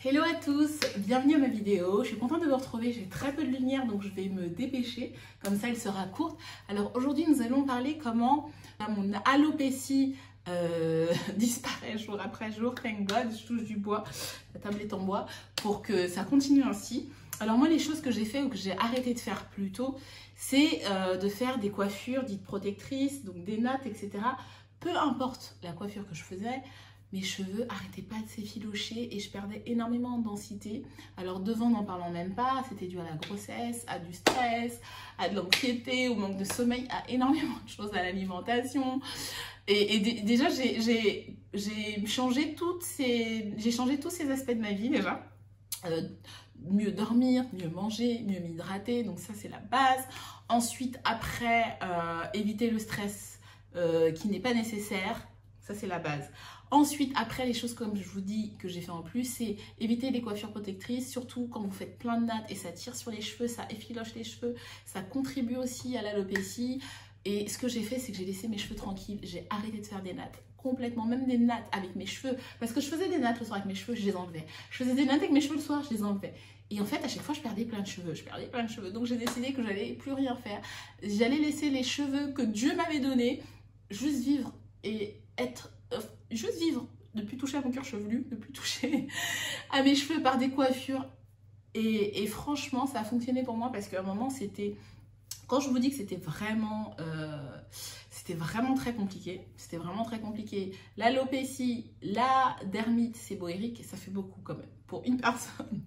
Hello à tous, bienvenue à ma vidéo. Je suis contente de vous retrouver, j'ai très peu de lumière donc je vais me dépêcher, comme ça elle sera courte. Alors aujourd'hui nous allons parler comment mon alopécie disparaît jour après jour, thank God, je touche du bois, la table est en bois, pour que ça continue ainsi. Alors moi les choses que j'ai fait ou que j'ai arrêté de faire plus tôt, c'est de faire des coiffures dites protectrices, donc des nattes, etc. Peu importe la coiffure que je faisais, mes cheveux arrêtaient pas de s'effilocher et je perdais énormément en densité. Alors devant, n'en parlons même pas, c'était dû à la grossesse, à du stress, à de l'anxiété, au manque de sommeil, à énormément de choses, à l'alimentation. Et déjà, j'ai changé tous ces aspects de ma vie déjà. Mieux dormir, mieux manger, mieux m'hydrater, donc ça c'est la base. Ensuite, après, éviter le stress qui n'est pas nécessaire, ça c'est la base. Ensuite, après, les choses comme je vous dis que j'ai fait en plus, c'est éviter les coiffures protectrices, surtout quand vous faites plein de nattes et ça tire sur les cheveux, ça effiloche les cheveux, ça contribue aussi à l'alopécie. Et ce que j'ai fait, c'est que j'ai laissé mes cheveux tranquilles, j'ai arrêté de faire des nattes. Complètement, même des nattes avec mes cheveux, parce que je faisais des nattes le soir avec mes cheveux, je les enlevais. Je faisais des nattes avec mes cheveux le soir, je les enlevais. Et en fait, à chaque fois, je perdais plein de cheveux, Donc, j'ai décidé que j'allais plus rien faire. J'allais laisser les cheveux que Dieu m'avait donnés, juste vivre et être... juste vivre, ne plus toucher à mon cuir chevelu, ne plus toucher à mes cheveux par des coiffures. Et franchement, ça a fonctionné pour moi parce qu'à un moment, c'était... Quand je vous dis que c'était vraiment très compliqué, c'était vraiment très compliqué. L'alopécie, la dermite séborrheique, ça fait beaucoup quand même. Pour une personne,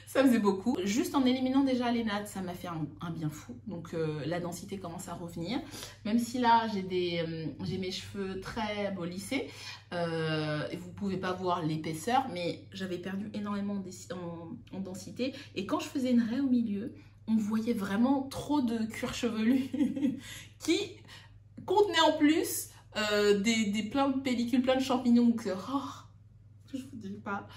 ça faisait beaucoup. Juste en éliminant déjà les nattes, ça m'a fait un bien fou. Donc la densité commence à revenir. Même si là, j'ai mes cheveux très beau lissés. Et vous pouvez pas voir l'épaisseur, mais j'avais perdu énormément en densité. Et quand je faisais une raie au milieu, on voyait vraiment trop de cuir chevelu qui contenait en plus plein de pellicules, plein de champignons. Donc, je vous dis pas.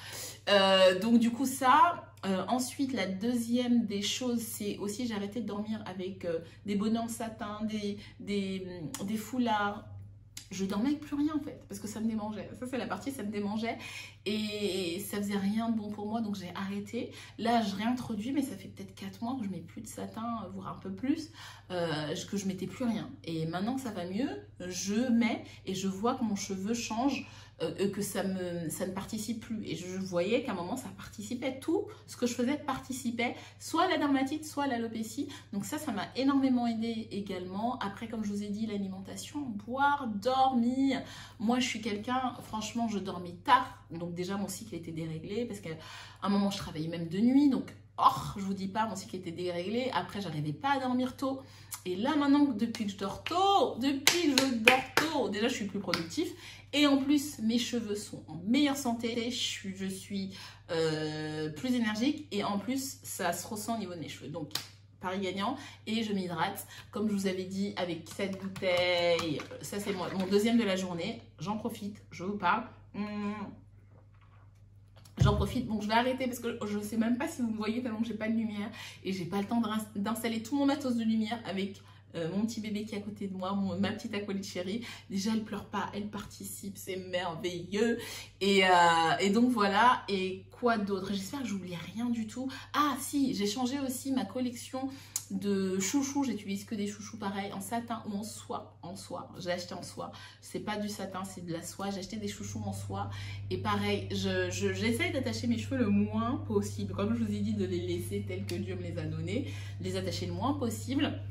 Donc du coup ça. Ensuite, la deuxième des choses, c'est aussi j'ai arrêté de dormir avec des bonnets en satin, des foulards. Je dormais avec plus rien en fait, parce que ça me démangeait. Ça c'est la partie, ça me démangeait et ça faisait rien de bon pour moi, donc j'ai arrêté. Là, je réintroduis, mais ça fait peut-être 4 mois que je mets plus de satin, voire un peu plus, que je mettais plus rien. Et maintenant que ça va mieux, je mets et je vois que mon cheveu change, que ça ne participe plus. Et je voyais qu'à un moment, ça participait. Tout ce que je faisais participait, soit à la dermatite, soit à l'alopécie. Donc ça m'a énormément aidé également. Après, comme je vous ai dit, l'alimentation, boire, dormir. Moi, je suis quelqu'un, franchement, je dormais tard. Donc déjà, mon cycle était déréglé parce qu'à un moment, je travaillais même de nuit. Donc, je vous dis pas, mon cycle était déréglé. Après, j'arrivais pas à dormir tôt. Et là, maintenant, depuis que je dors tôt, déjà, je suis plus productif. Et en plus, mes cheveux sont en meilleure santé. Je suis plus énergique. Et en plus, ça se ressent au niveau de mes cheveux. Donc, pari gagnant. Et je m'hydrate, comme je vous avais dit, avec cette bouteille. Ça, c'est mon deuxième de la journée. J'en profite, je vous parle. J'en profite, bon je vais arrêter parce que je ne sais même pas si vous me voyez tellement que j'ai pas de lumière et j'ai pas le temps d'installer tout mon matos de lumière avec mon petit bébé qui est à côté de moi, ma petite acolyte chérie. Déjà elle pleure pas, elle participe, c'est merveilleux et donc voilà. Et quoi d'autre? J'espère que j'oublie rien du tout. Ah si, j'ai changé aussi ma collection de chouchous. J'utilise que des chouchous pareils en satin ou en soie. J'ai acheté en soie, c'est pas du satin, c'est de la soie. J'ai acheté des chouchous en soie et pareil, j'essaye d'attacher mes cheveux le moins possible, comme je vous ai dit, de les laisser tels que Dieu me les a donnés, les attacher le moins possible.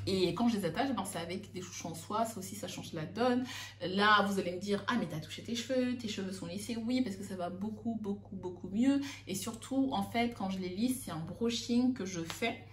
Et quand je les attache, c'est avec des chouchous en soie, ça aussi ça change la donne. Là vous allez me dire, ah mais t'as touché tes cheveux sont lissés. Oui, parce que ça va beaucoup mieux. Et surtout en fait quand je les lisse, c'est un brushing que je fais.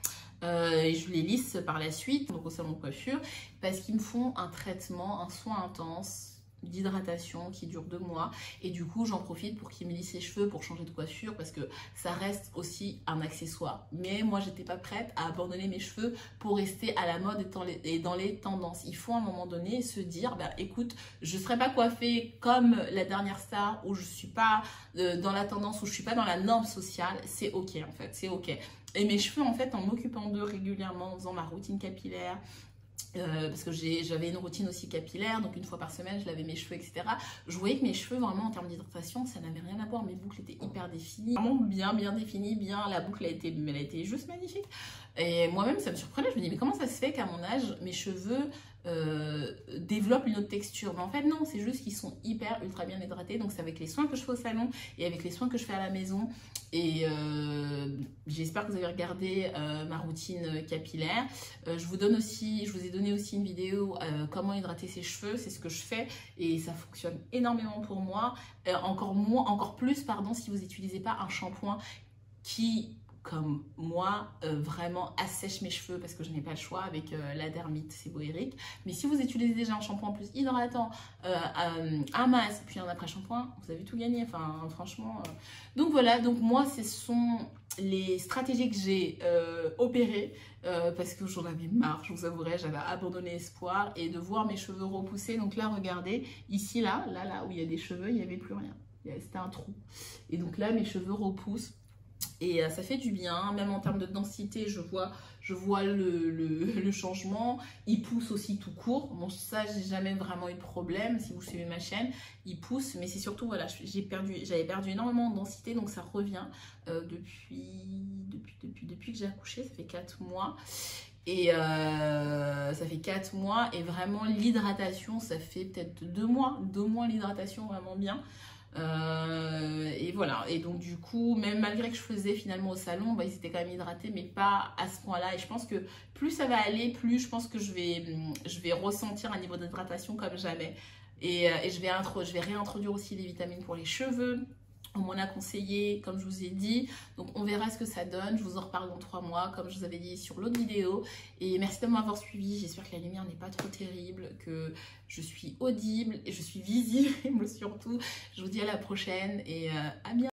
Et je les lisse par la suite, donc au salon de coiffure, parce qu'ils me font un traitement, un soin intense d'hydratation qui dure 2 mois. Et du coup, j'en profite pour qu'ils me lissent les cheveux pour changer de coiffure, parce que ça reste aussi un accessoire. Mais moi, j'étais pas prête à abandonner mes cheveux pour rester à la mode et dans les tendances. Il faut à un moment donné se dire, bah, écoute, je serai pas coiffée comme la dernière star, où je suis pas dans la tendance, où je suis pas dans la norme sociale. C'est ok en fait, c'est ok. Et mes cheveux, en fait, en m'occupant d'eux régulièrement, en faisant ma routine capillaire, parce que j'avais une routine aussi capillaire, donc une fois par semaine je lavais mes cheveux, etc. Je voyais que mes cheveux, vraiment en termes d'hydratation, ça n'avait rien à voir. Mes boucles étaient hyper définies, vraiment bien définies, la boucle elle a été juste magnifique. Et moi-même ça me surprenait, je me dis mais comment ça se fait qu'à mon âge mes cheveux développent une autre texture? Mais en fait non, c'est juste qu'ils sont ultra bien hydratés. Donc c'est avec les soins que je fais au salon et avec les soins que je fais à la maison. Et j'espère que vous avez regardé ma routine capillaire. Je vous ai donné aussi une vidéo comment hydrater ses cheveux, c'est ce que je fais et ça fonctionne énormément pour moi. Encore plus pardon, si vous n'utilisez pas un shampoing qui, comme moi, vraiment assèche mes cheveux parce que je n'ai pas le choix avec la dermite séboérique. Mais si vous utilisez déjà un shampoing plus hydratant, un masque, puis un après-shampoing, vous avez tout gagné. Enfin, franchement. Donc voilà, donc moi, ce sont les stratégies que j'ai opérées parce que j'en avais marre, je vous avouerai, j'avais abandonné espoir et de voir mes cheveux repousser. Donc là, regardez, ici, là où il y a des cheveux, il n'y avait plus rien. C'était un trou. Et donc là, mes cheveux repoussent. Et ça fait du bien, même en termes de densité, je vois le changement. Il pousse aussi tout court. Bon, ça, j'ai jamais vraiment eu de problème. Si vous suivez ma chaîne, il pousse. Mais c'est surtout, voilà, j'avais perdu énormément de densité, donc ça revient depuis que j'ai accouché. Ça fait 4 mois. Et ça fait 4 mois. Et vraiment, l'hydratation, ça fait peut-être 2 mois. 2 mois l'hydratation, vraiment bien. Et voilà, et donc du coup même malgré que je faisais finalement au salon, bah, ils étaient quand même hydratés mais pas à ce point là, et je pense que plus ça va aller, plus je pense que je vais ressentir un niveau d'hydratation comme jamais, et je vais réintroduire aussi les vitamines pour les cheveux. On m'en a conseillé, comme je vous ai dit. Donc, on verra ce que ça donne. Je vous en reparle dans 3 mois, comme je vous avais dit sur l'autre vidéo. Et merci de m'avoir suivi. J'espère que la lumière n'est pas trop terrible, que je suis audible et je suis visible surtout. Je vous dis à la prochaine et à bientôt.